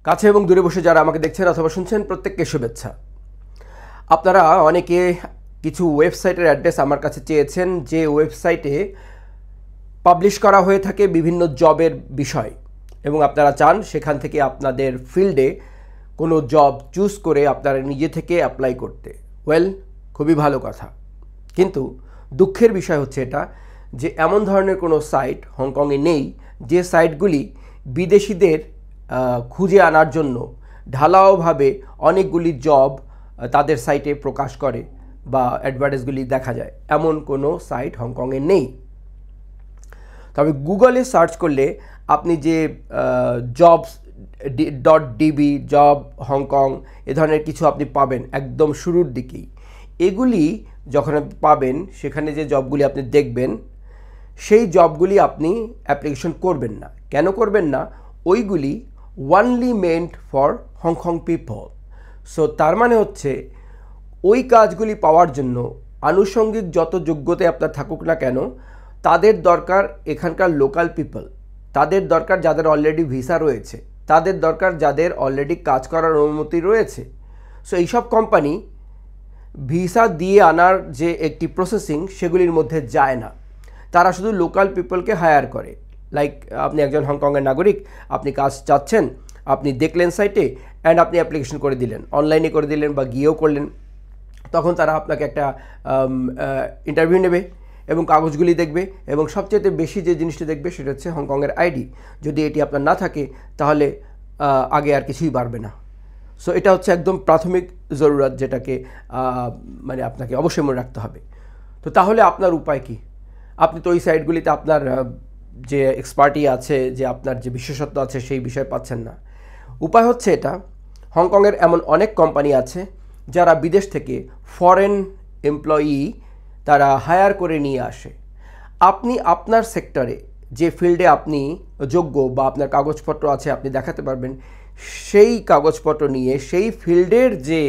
কাছে এবং দূরে বসে যারা আমাকে দেখছেন অথবা শুনছেন প্রত্যেককে শুভেচ্ছা। আপনারা অনেকে কিছু ওয়েবসাইটের অ্যাড্রেস আমার কাছে চেয়েছেন, যে ওয়েবসাইটে পাবলিশ করা হয়ে থাকে বিভিন্ন জবের বিষয়, এবং আপনারা চান সেখান থেকে আপনাদের ফিল্ডে কোনো জব চুজ করে আপনারা নিজে থেকে অ্যাপ্লাই করতে। ওয়েল, খুবই ভালো কথা, কিন্তু দুঃখের বিষয় হচ্ছে এটা যে এমন ধরনের কোনো সাইট হংকংয়ে নেই যে সাইটগুলি বিদেশিদের খুঁজে আনার জন্য ঢালাওভাবে অনেকগুলি জব তাদের সাইটে প্রকাশ করে বা অ্যাডভার্টাইজগুলি দেখা যায়, এমন কোনো সাইট হংকংয়ে নেই। তবে গুগলে সার্চ করলে আপনি যে jobs.db, জব হংকং, এ ধরনের কিছু আপনি পাবেন একদম শুরুর দিকেই। এগুলি যখন আপনি পাবেন, সেখানে যে জবগুলি আপনি দেখবেন, সেই জবগুলি আপনি অ্যাপ্লিকেশন করবেন না। কেন করবেন না? ওইগুলি only meant for Hong Kong people. So তার মানে হচ্ছে ওই কাজগুলি পাওয়ার জন্য আনুষঙ্গিক যত যোগ্যতা আপনার থাকুক না কেন, তাদের দরকার এখানকার লোকাল পিপল, তাদের দরকার যাদের অলরেডি ভিসা রয়েছে, তাদের দরকার যাদের অলরেডি কাজ করার অনুমতি রয়েছে। সো এইসব কোম্পানি ভিসা দিয়ে আনার যে একটি প্রসেসিং, সেগুলির মধ্যে যায় না। তারা শুধু লোকাল পিপলকে হায়ার করে। লাইক আপনি একজন হংকংয়ের নাগরিক, আপনি কাজ চাচ্ছেন, আপনি দেখলেন সাইটে অ্যান্ড আপনি অ্যাপ্লিকেশন করে দিলেন, অনলাইনে করে দিলেন বা গিয়েও করলেন। তখন তারা আপনাকে একটা ইন্টারভিউ নেবে এবং কাগজগুলি দেখবে, এবং সবচেয়ে বেশি যে জিনিসটি দেখবে সেটা হচ্ছে হংকংয়ের আইডি। যদি এটি আপনার না থাকে তাহলে আগে আর কিছুই বাড়বে না। সো এটা হচ্ছে একদম প্রাথমিক জরুরত, যেটাকে মানে আপনাকে অবশ্যই মনে রাখতে হবে। তো তাহলে আপনার উপায় কি? আপনি তো ওই সাইটগুলিতে আপনার যে এক্সপার্টি আছে, যে আপনার যে বিশেষত্ব আছে, সেই বিষয় পাচ্ছেন না। উপায় হচ্ছে এটা, হংকংয়ের এমন অনেক কোম্পানি আছে যারা বিদেশ থেকে ফরেন এমপ্লয়ি তারা হায়ার করে নিয়ে আসে। আপনি আপনার সেক্টরে যে ফিল্ডে আপনি যোগ্য বা আপনার কাগজপত্র আছে, আপনি দেখাতে পারবেন, সেই কাগজপত্র নিয়ে সেই ফিল্ডের যে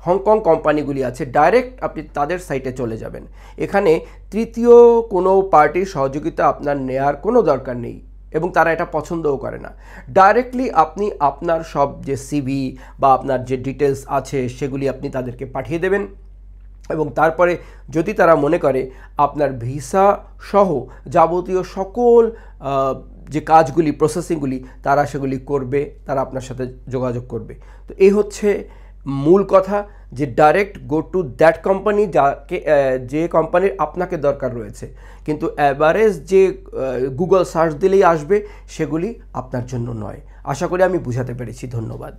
হংকং কোম্পানিগুলি আছে, ডাইরেক্ট আপনি তাদের সাইটে চলে যাবেন। এখানে তৃতীয় কোনো পার্টির সহযোগিতা আপনার নেয়ার কোনো দরকার নেই, এবং তারা এটা পছন্দও করে না। ডাইরেক্টলি আপনি আপনার সব যে সিভি বা আপনার যে ডিটেলস আছে সেগুলি আপনি তাদেরকে পাঠিয়ে দেবেন, এবং তারপরে যদি তারা মনে করে আপনার ভিসা সহ যাবতীয় সকল যে কাজগুলি, প্রসেসিংগুলি, তারা সেগুলি করবে, তারা আপনার সাথে যোগাযোগ করবে। তো এই হচ্ছে মূল কথা, যে direct go to that company যাকে, যে কোম্পানির আপনাকে দরকার রয়েছে। কিন্তু অ্যাভারেজ যে গুগল সার্চ দিলেই আসবে, সেগুলি আপনার জন্য নয়। আশা করি আমি বুঝাতে পেরেছি। ধন্যবাদ।